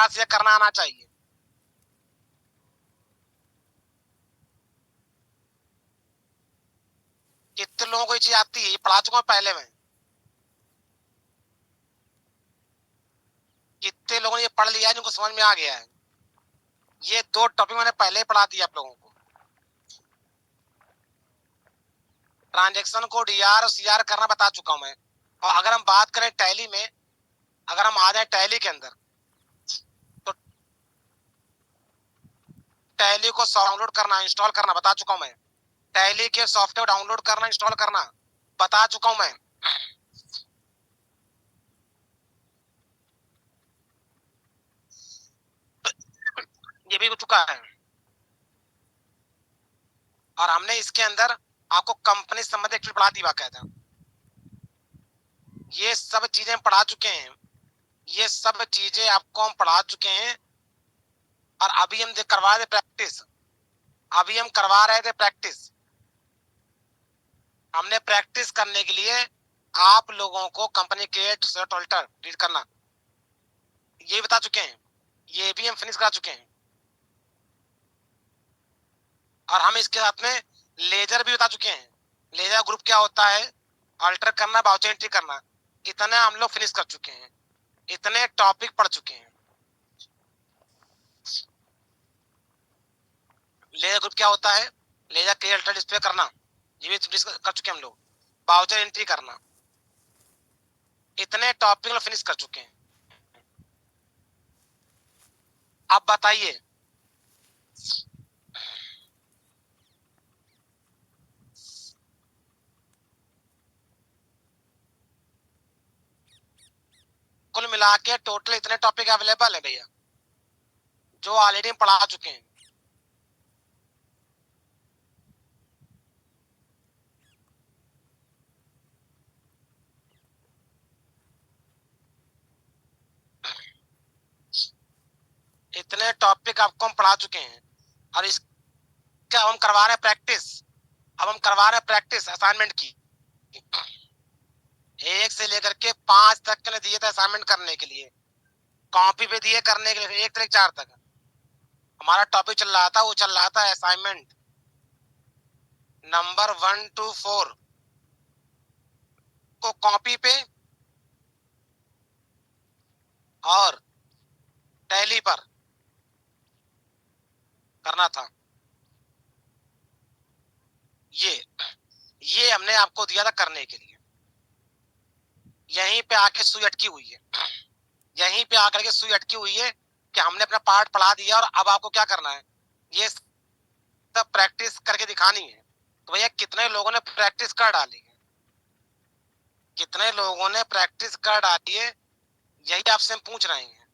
याद से करना आना चाहिए। कितने लोगों को ये चीज आती है? ये पढ़ा चुका हूं पहले में। कितने लोगों ने ये पढ़ लिया है जिनको समझ में आ गया है? ये दो टॉपिक मैंने पहले ही पढ़ा दिया आप लोगों को। ट्रांजेक्शन को डीआर और सीआर करना बता चुका हूं मैं। और अगर हम बात करें टैली में, अगर हम आ जाए टैली के अंदर, तो टैली को डाउनलोड करना, इंस्टॉल करना बता चुका हूं मैं। टैली के सॉफ्टवेयर डाउनलोड करना, इंस्टॉल करना बता चुका हूं मैं। ये भी हो चुका है। और हमने इसके अंदर आपको कंपनी संबंधित पढ़ा दी बाकायदा। ये सब चीजें पढ़ा चुके हैं। ये सब चीजें आपको हम पढ़ा चुके हैं। और अभी हम करवा रहे प्रैक्टिस। अभी हम करवा रहे थे प्रैक्टिस। हमने प्रैक्टिस करने के लिए आप लोगों को company create set alter read करना ये बता चुके हैं। ये भी हम फिनिश करा चुके हैं। और हम इसके साथ में लेजर भी बता चुके हैं। लेजर ग्रुप क्या होता है, अल्टर करना, बाउचर एंट्री करना, इतने हम लोग फिनिश कर चुके हैं। इतने टॉपिक पढ़ चुके हैं। लेजर ग्रुप क्या होता है, लेजर क्लियर अल्टर डिस्प्ले करना, ये भी कर चुके हैं हम लोग। बाउचर एंट्री करना, इतने टॉपिक फिनिश कर चुके हैं। अब बताइए, कुल मिला के टोटल इतने टॉपिक अवेलेबल है भैया, जो ऑलरेडी पढ़ा चुके हैं। इतने टॉपिक आपको हम पढ़ा चुके हैं। और इसका हम करवा रहे हैं प्रैक्टिस। अब हम करवा रहे हैं प्रैक्टिस असाइनमेंट की। 1 से लेकर के 5 तक के लिए दिए थे असाइनमेंट करने के लिए, कॉपी पे दिए करने के लिए 1 से 4 तक हमारा टॉपिक चल रहा था। वो चल रहा था असाइनमेंट नंबर 1 to 4 को कॉपी पे और टैली पर करना था। ये हमने आपको दिया था करने के लिए। यहीं पे आके सुई अटकी हुई है। यहीं पे आकर के सुई अटकी हुई है कि हमने अपना पार्ट पढ़ा दिया और अब आपको क्या करना है, ये सब प्रैक्टिस करके दिखानी है। तो भैया कितने लोगों ने प्रैक्टिस कर डाली है? कितने लोगों ने प्रैक्टिस कर डाली है, यही आपसे हम पूछ रहे हैं।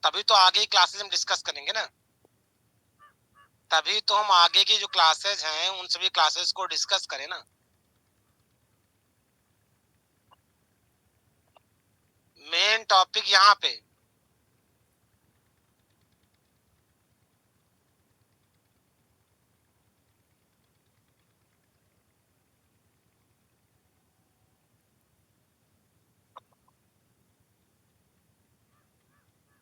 तभी तो आगे की क्लासेस हम डिस्कस करेंगे ना। तभी तो हम आगे की जो क्लासेज हैं उन सभी क्लासेस को डिस्कस करें ना। मेन टॉपिक यहाँ पे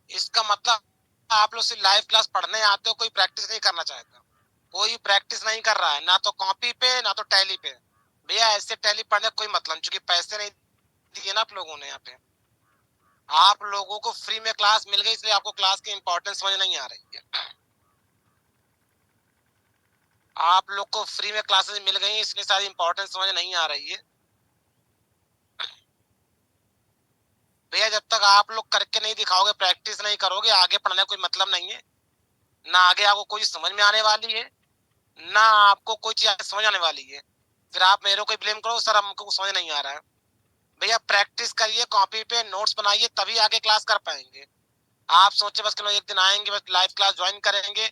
इसका मतलब आप लोग सिर्फ लाइव क्लास पढ़ने आते हो, कोई प्रैक्टिस नहीं करना चाहता। कोई प्रैक्टिस नहीं कर रहा है, ना तो कॉपी पे ना तो टैली पे। भैया ऐसे टैली पढ़ने का कोई मतलब, क्योंकि पैसे नहीं दिए ना आप लोगों ने। यहाँ पे आप लोगों को फ्री में क्लास मिल गई, इसलिए आपको क्लास की इंपॉर्टेंस समझ नहीं आ रही है। आप लोग को फ्री में क्लासेस मिल गई, इसलिए सारी इंपॉर्टेंस समझ नहीं आ रही है। भैया जब तक आप लोग करके नहीं दिखाओगे, प्रैक्टिस नहीं करोगे, आगे पढ़ने का कोई मतलब नहीं है। ना आगे आपको कोई समझ में आने वाली है, ना आपको कोई चीज समझ आने वाली है। फिर आप मेरे को ब्लेम करो सर हमको समझ नहीं आ रहा है। भैया प्रैक्टिस करिए, कॉपी पे नोट्स बनाइए, तभी आगे क्लास कर पाएंगे। आप सोचे बस कि एक दिन आएंगे, बस लाइव क्लास ज्वाइन करेंगे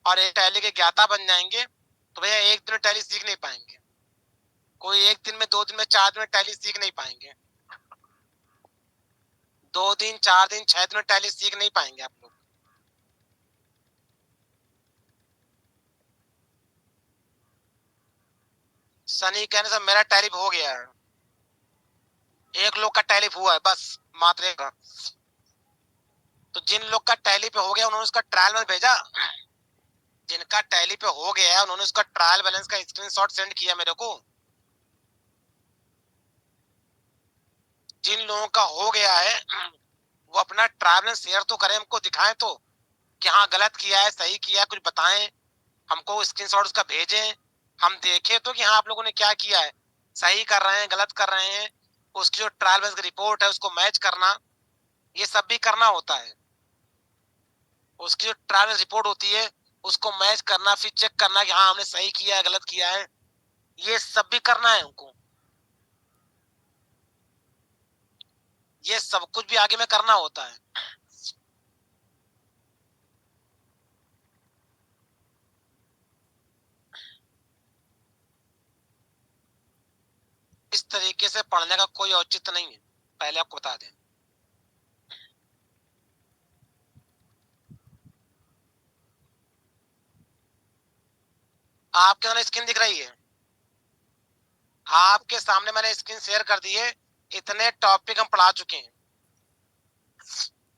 और एक टैली के ज्ञाता बन जाएंगे, तो भैया एक दिन में टैली सीख नहीं पाएंगे। कोई 1 दिन में, 2 दिन में, 4 दिन में टैली सीख नहीं पाएंगे। 2 दिन, 4 दिन, 6 दिन में टैली सीख नहीं पाएंगे आप लोग। सनी कहने से मेरा टैली हो गया है। एक लोग का टैली हुआ है बस, मात्र एक का। तो जिन लोग का टैली पे हो गया उन्होंने उसका ट्रायल बैलेंस भेजा, जिनका टैली पे हो गया है उन्होंने उसका ट्रायल बैलेंस का स्क्रीनशॉट सेंड किया मेरे को। जिन लोगों का हो गया है वो अपना ट्रायल बैलेंस शेयर तो करें, हमको दिखाएं तो कि हाँ गलत किया है सही किया है, कुछ बताएं हमको, स्क्रीनशॉट उसका भेजें, हम देखें तो कि हाँ आप लोगों ने क्या किया है, सही कर रहे हैं गलत कर रहे हैं। उसकी जो ट्रायल बैलेंस की रिपोर्ट है उसको मैच करना, ये सब भी करना होता है। उसकी जो ट्रायल रिपोर्ट होती है उसको मैच करना, फिर चेक करना कि हाँ हमने सही किया है गलत किया है, ये सब भी करना है हमको। ये सब कुछ भी आगे में करना होता है। इस तरीके से पढ़ने का कोई औचित्य नहीं है, पहले आपको बता दें। आपके सामने स्क्रीन दिख रही है, आपके सामने मैंने स्क्रीन शेयर कर दी है। इतने टॉपिक हम पढ़ा चुके हैं,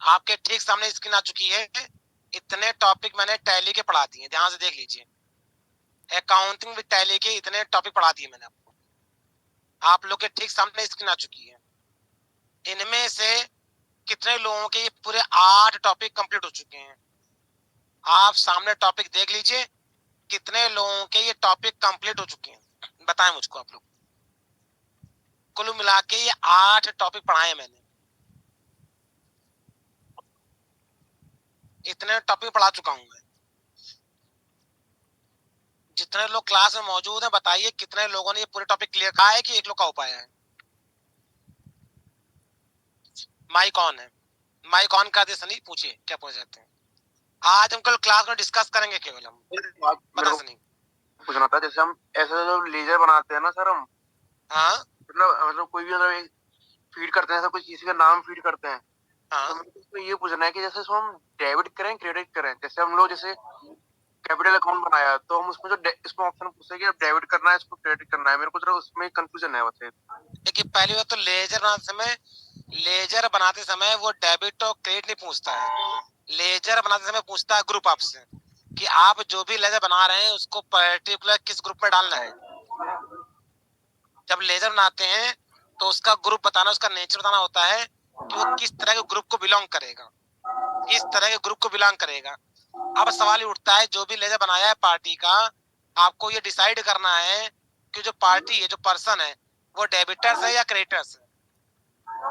आपके ठीक सामने स्क्रीन आ चुकी है। इतने टॉपिक मैंने टैली के पढ़ा दिए, ध्यान से देख लीजिए। अकाउंटिंग विद टैली के इतने टॉपिक पढ़ा दिए मैंने आपको, आप लोग के ठीक सामने स्क्रीन आ चुकी है। इनमें से कितने लोगों के ये पूरे 8 टॉपिक कंप्लीट हो चुके हैं? आप सामने टॉपिक देख लीजिए, कितने लोगों के ये टॉपिक कंप्लीट हो चुके हैं, बताएं मुझको आप लोग। कुल मिला के ये 8 टॉपिक पढ़ाए मैंने, इतने टॉपिक पढ़ा चुका हूं मैं। जितने लोग क्लास में मौजूद हैं बताइए कितने लोगों ने ये पूरे टॉपिक क्लियर कहा है कि एक लोग का हो पाया है? माइक ऑन है, माइक ऑन कर दे सनी, पूछिए क्या पूछ सकते हैं। आज हम कल क्लास में डिस्कस करेंगे केवल हम, बता सनी। पूछना था, जैसे हम ऐसे जो लेजर बनाते हैं ना सर हम, हाँ मतलब कोई भी मतलब फीड करते हैं, ऐसा कुछ किसी का नाम फीड करते हैं, हाँ तो मुझे इसमें ये पूछना है कि जैसे इसको हम डेबिट करें क्रेडिट करें। जैसे हम लोग जैसे कैपिटल अकाउंट बनाया तो हम उसमें जो इसमें ऑप्शन पूछते हैं कि अब डेबिट करना है इसको क्रेडिट करना है, मेरे को जरा उसमें कंफ्यूजन है। बताइए। देखिए पहली बात तो लेजर बनाते समय वो डेबिट और क्रेडिट नहीं पूछता है। लेजर बनाते समय पूछता है ग्रुप आपसे कि आप जो भी लेजर बना रहे हैं उसको पर्टिकुलर किस ग्रुप में डालना है। जब लेजर बनाते हैं तो उसका ग्रुप बताना, उसका नेचर बताना होता है कि वो किस तरह के ग्रुप को बिलोंग करेगा, किस तरह के ग्रुप को बिलोंग करेगा। अब सवाल ही उठता है जो भी लेजर बनाया है पार्टी का, आपको ये डिसाइड करना है कि जो पार्टी है जो पर्सन है वो डेबिटर्स है या क्रेडिटर्स है।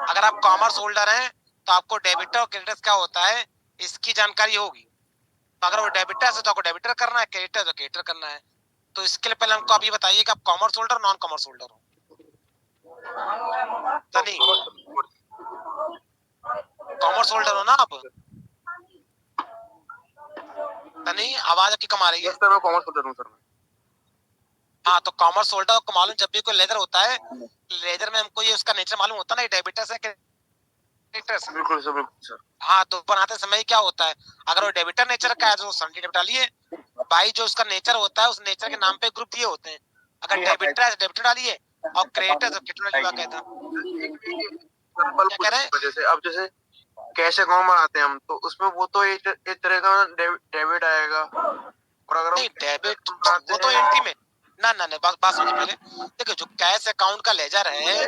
अगर आप कॉमर्स होल्डर हैं तो आपको डेबिटर और क्रेडिटर्स क्या होता है इसकी जानकारी होगी। तो अगर वो डेबिटर्स है तो आपको डेबिटर करना है, क्रेडिटर तो क्रेडिटर करना है। तो इसके लिए पहले हमको आप ये बताइए कि आप commerce holder non commerce holder हो? सनी, कॉमर्स होल्डर हो ना आप? सनी आवाज आपकी कम आ रही है। सर मैं कॉमर्स होल्डर हूँ सर। हाँ तो कॉमर्स होल्डर को मालूम, जब भी कोई लेजर होता है लेजर में हमको ये उसका नेचर मालूम होता है ना, डेबिटर्स है क्रेडिटर्स है। बिल्कुल सर, बिल्कुल सर। हाँ तो बनाते समय क्या होता है, अगर वो डेबिटर नेचर का है तो सन्नी डेबिट डालिए भाई, जो उसका नेचर होता है उस नेचर के नाम पे ग्रुप दिए होते हैं। अगर डेबिटर है डेबिटर डालिए और क्रेडिटर है क्रेडिटर डालिए। कहता सिंपल क्या कह रहे हैं? कुछ जैसे अब जैसे कैश अकाउंट बनाते हैं हम, तो उसमें वो तो एक तरह का डेबिट आएगा, और अगर हम नहीं डेबिट बनाते वो तो हैं एंट्री में, ना ना ना बात समझिए पहले। देखो जो कैश अकाउंट का लेजर है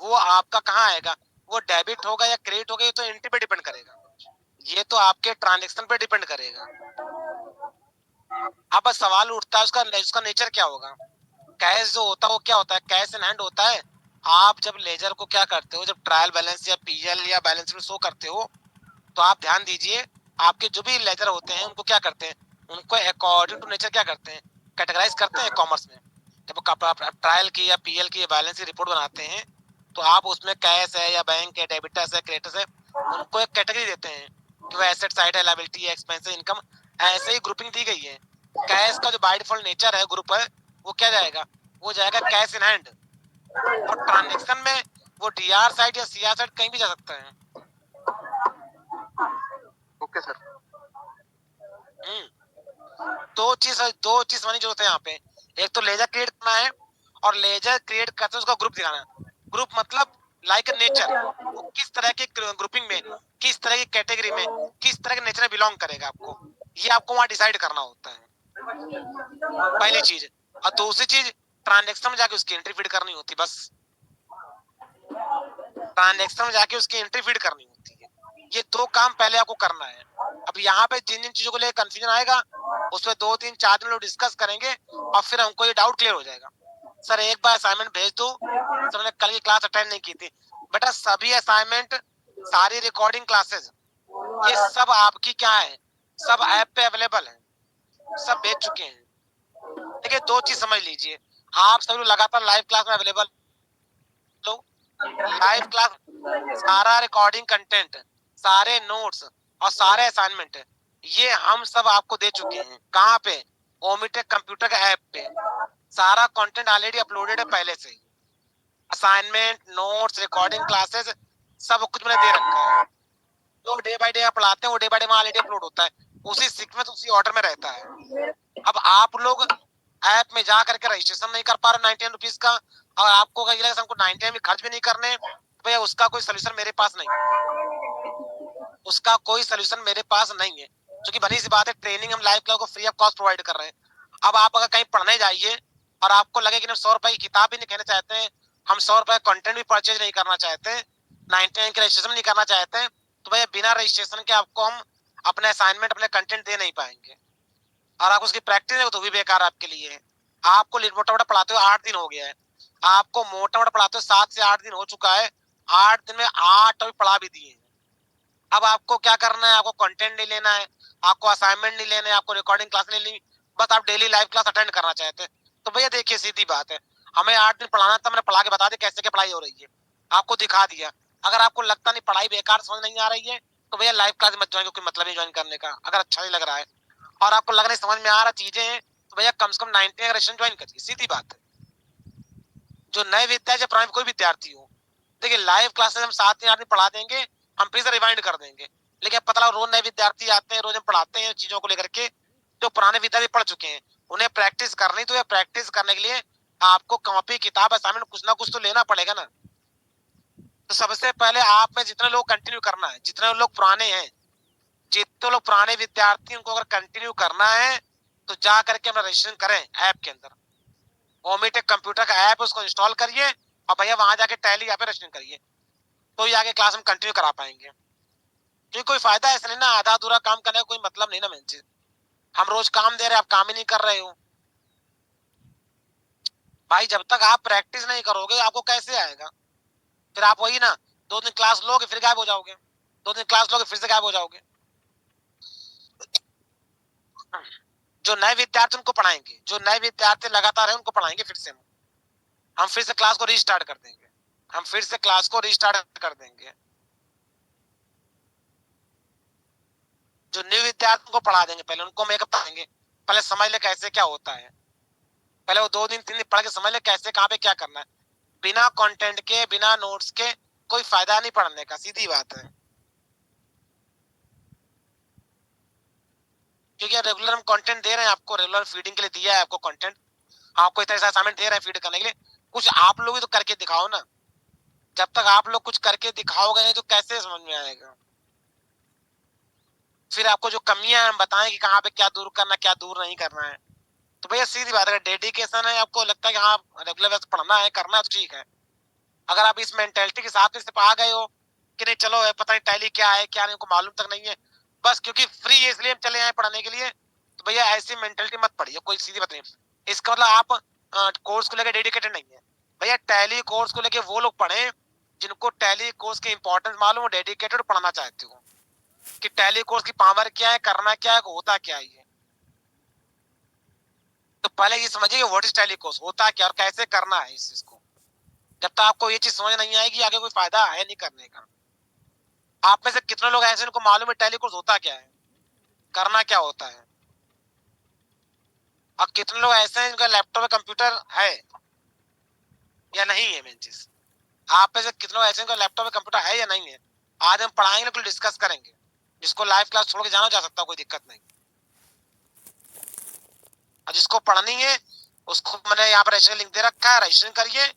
वो आपका कहाँ आएगा, वो डेबिट होगा या क्रेडिट होगा ये तो एंट्री पे डिपेंड करेगा, ये तो आपके ट्रांजेक्शन पे डिपेंड करेगा। अब बस सवाल उठता है उसका उसका नेचर क्या होगा। कैश जो होता है वो क्या होता है, कैश इन हैंड होता है। आप जब लेजर को क्या करते हो, जब ट्रायल बैलेंस या पीएल या बैलेंस में शो करते हो तो आप ध्यान दीजिए, आपके जो भी लेजर होते हैं उनको क्या करते हैं, उनको अकॉर्डिंग टू नेचर क्या करते हैं, कैटेगराइज करते हैं। कॉमर्स में जब आप ट्रायल की या पीएल की या बैलेंस की रिपोर्ट बनाते हैं तो आप उसमें कैश है या बैंक है डेबिटर्स है क्रेडिटर्स है उनको एक कैटेगरी देते हैं कि वो एसेट साइड है, लायबिलिटी है, एक्सपेंस है, इनकम, ऐसे ही ग्रुपिंग दी गई है। कैश का जो बाय डिफॉल्ट नेचर है ग्रुप है वो क्या जाएगा, वो जाएगा कैश इन हैंड। और ट्रांजेक्शन में वो डीआर साइड या सीआर साइड कहीं भी जा सकता है। Okay sir. दो चीज होनी जरूरत है यहाँ पे, एक तो लेजर क्रिएट करना है और लेजर क्रिएट करते उसका ग्रुप दिखाना है। ग्रुप मतलब लाइक नेचर, वो किस तरह के ग्रुपिंग में, किस तरह की कैटेगरी में, किस तरह के नेचर में बिलोंग करेगा आपको, ये आपको वहां डिसाइड करना होता है, पहली चीज। और दूसरी चीज, ट्रांजेक्शन में जाके उसकी एंट्री फीड करनी होती, बस ट्रांजेक्शन में जाके उसकी एंट्री फीड करनी होती है। ये दो काम पहले आपको करना है। अब यहाँ पे जिन जिन चीजों को लेकर कंफ्यूजन आएगा उसमें 2 3 4 दिन लोग डिस्कस करेंगे और फिर हमको ये डाउट क्लियर हो जाएगा। सर एक बार असाइनमेंट भेज दो, सर मैंने कल की क्लास अटेंड नहीं की थी। बेटा सभी असाइनमेंट, सारी रिकॉर्डिंग क्लासेस, ये सब आपकी क्या है, सब ऐप पे अवेलेबल है, सब भेज चुके हैं। देखिए 2 चीज समझ लीजिए, आप सभी लोग लगातार लाइव क्लास में अवेलेबल हो। लाइव क्लास, सारा रिकॉर्डिंग कंटेंट, सारे नोट्स और सारे असाइनमेंट ये हम सब आपको दे चुके हैं। कहाँ पे? ओमिटेक कंप्यूटर के ऐप पे सारा कंटेंट ऑलरेडी अपलोडेड है पहले से ही। असाइनमेंट, नोट्स, रिकॉर्डिंग क्लासेस, सब कुछ मैंने दे रखा है। जो डे बाय डे आप पढ़ाते हैं वो डे बाय डे वहां ऑलरेडी अपलोड होता है, उसी सीक्वेंस उसी ऑर्डर में रहता है। अब आप लोग ऐप में जा करके रजिस्ट्रेशन नहीं कर पा रहे 99 रुपीज का, और आपको कहीं लगे हमको 99 भी खर्च भी नहीं करने, तो भैया उसका कोई सोल्यूशन मेरे पास नहीं, उसका कोई सोल्यूशन मेरे पास नहीं है। क्योंकि बनी सी बात है, ट्रेनिंग हम लाइव क्लास को फ्री ऑफ कॉस्ट प्रोवाइड कर रहे हैं। अब आप अगर कहीं पढ़ने जाइए और आपको लगे कि हम 100 रुपए की किताब भी नहीं कहना चाहते हैं, हम 100 रुपए कंटेंट भी परचेज नहीं करना चाहते, 99 के रजिस्ट्रेशन नहीं करना चाहते हैं, तो भैया बिना रजिस्ट्रेशन के आपको हम अपने असाइनमेंट, अपने कंटेंट दे नहीं पाएंगे। और आप उसकी प्रैक्टिस है तो भी बेकार आपके लिए है। आपको मोटा मोटा पढ़ाते हुए 8 दिन हो गया है, आपको मोटा मोटा पढ़ाते हुए 7 से 8 दिन हो चुका है, 8 दिन में 8 अभी पढ़ा भी दिए हैं। अब आपको क्या करना है, आपको कंटेंट नहीं लेना है, आपको असाइनमेंट नहीं लेना है, आपको रिकॉर्डिंग क्लास नहीं लेनी, बस आप डेली लाइव क्लास अटेंड करना चाहते हैं। तो भैया देखिए सीधी बात है, हमें 8 दिन पढ़ाना था, मैंने पढ़ा के बता दिया कैसे क्या पढ़ाई हो रही है, आपको दिखा दिया। अगर आपको लगता नहीं पढ़ाई बेकार समझ नहीं आ रही है तो भैया लाइव क्लास मत ज्वाइन, कोई मतलब नहीं ज्वाइन करने का। अगर अच्छा नहीं लग रहा है और आपको लग रहा है समझ में आ रहा चीजें हैं तो भैया कम से कम 90 का सेशन ज्वाइन करिए, सीधी बात है। जो नए विद्यार्थी या पुराने कोई विद्यार्थी हो, देखिए लाइव क्लासेस हम 7 दिन 8 दिन पढ़ा देंगे, हम फिर से रिवाइंड कर देंगे। लेकिन पता लगा रोज नए विद्यार्थी आते हैं, रोज हम पढ़ाते हैं चीजों को लेकर के, जो पुराने विद्यार्थी पढ़ चुके हैं उन्हें प्रैक्टिस करनी, तो ये प्रैक्टिस करने के लिए आपको कॉपी किताब असाइनमेंट कुछ ना कुछ तो लेना पड़ेगा ना। तो सबसे पहले आप में जितने लोग कंटिन्यू करना है, जितने लोग पुराने हैं, जितने लोग पुराने विद्यार्थी उनको अगर कंटिन्यू करना है तो जा करके अपना रजिस्ट्रेशन करें ऐप के अंदर। ओमिटेक कंप्यूटर का ऐप उसको इंस्टॉल करिए और भैया वहां जाके टैली यहाँ पे रजिस्ट्रेशन करिए, तो ये आगे क्लास में कंटिन्यू करा पाएंगे। क्योंकि कोई फायदा ऐसा नहीं ना, आधा अधूरा काम करने का कोई मतलब नहीं ना। मेन चीज, हम रोज काम दे रहे हैं, आप काम ही नहीं कर रहे हो भाई। जब तक आप प्रैक्टिस नहीं करोगे आपको कैसे आएगा? फिर आप वही ना, 2 दिन क्लास लोगे फिर गायब हो जाओगे, 2 दिन क्लास लोगे फिर से गायब हो जाओगे। जो नए विद्यार्थी उनको पढ़ाएंगे, जो नए विद्यार्थी लगातार है उनको पढ़ाएंगे, फिर से हम फिर से क्लास को रीस्टार्ट कर देंगे, हम फिर से क्लास को रीस्टार्ट कर देंगे। जो न्यू विद्यार्थी को पढ़ा देंगे, पहले उनको मेकअप करेंगे, पहले समझ ले कैसे क्या होता है, पहले वो 2 दिन 3 दिन पढ़ के समझ ले कैसे कहाँ पे क्या करना है। बिना कंटेंट के, बिना नोट्स के कोई फायदा नहीं पढ़ने का, सीधी बात है। क्योंकि रेगुलर हम कंटेंट दे रहे हैं आपको, रेगुलर फीडिंग के लिए दिया है आपको कंटेंट, आपको इतना ऐसा असाइनमेंट दे रहे हैं फीड करने के लिए, कुछ आप लोग भी तो करके दिखाओ ना। जब तक आप लोग कुछ करके दिखाओगे नहीं तो कैसे समझ में आएगा? फिर आपको जो कमियां हम बताएं कि कहाँ पे क्या दूर करना, क्या दूर नहीं करना है। तो भैया सीधी बात है, डेडिकेशन है, आपको लगता है कि हाँ रेगुलर पढ़ना है, करना है तो ठीक है। अगर आप इस मेंटेलिटी के साथ से आ गए हो कि नहीं चलो पता नहीं टैली क्या है क्या नहीं, को मालूम तक नहीं है, बस क्योंकि फ्री है इसलिए हम चले आए पढ़ने के लिए, तो भैया ऐसी मेंटेलिटी मत पढ़िए, कोई सीधी बात नहीं। इसका मतलब आप कोर्स को लेकर डेडिकेटेड नहीं है। भैया टैली कोर्स को लेकर वो लोग पढ़े जिनको टैली कोर्स की इंपॉर्टेंस मालूम हो, डेडिकेटेड पढ़ना चाहते हो कि टैली कोर्स की पावर क्या है, करना क्या है, होता क्या है। तो पहले ये समझिए व्हाट इज टैली कोर्स, होता क्या और कैसे करना है इस चीज को। जब तक आपको ये चीज समझ नहीं आएगी आगे कोई फायदा है नहीं करने का। आप में से कितने लोग ऐसे इनको मालूम है टैली कोर्स होता क्या है, करना क्या होता है, और कितने लोग ऐसे हैं जिनका लैपटॉप में कंप्यूटर है या नहीं है। मेन चीज, आप में से कितने लोग ऐसे हैं जिनका लैपटॉप में कंप्यूटर है या नहीं है। आज हम पढ़ाएंगे ना, डिस्कस करेंगे, जिसको लाइव क्लास छोड़ के जाना जा सकता है, कोई दिक्कत नहीं। और जिसको पढ़नी है उसको मैंने यहाँ पर रजिस्ट्रेशन लिंक दे रखा है, रजिस्ट्रेशन करिए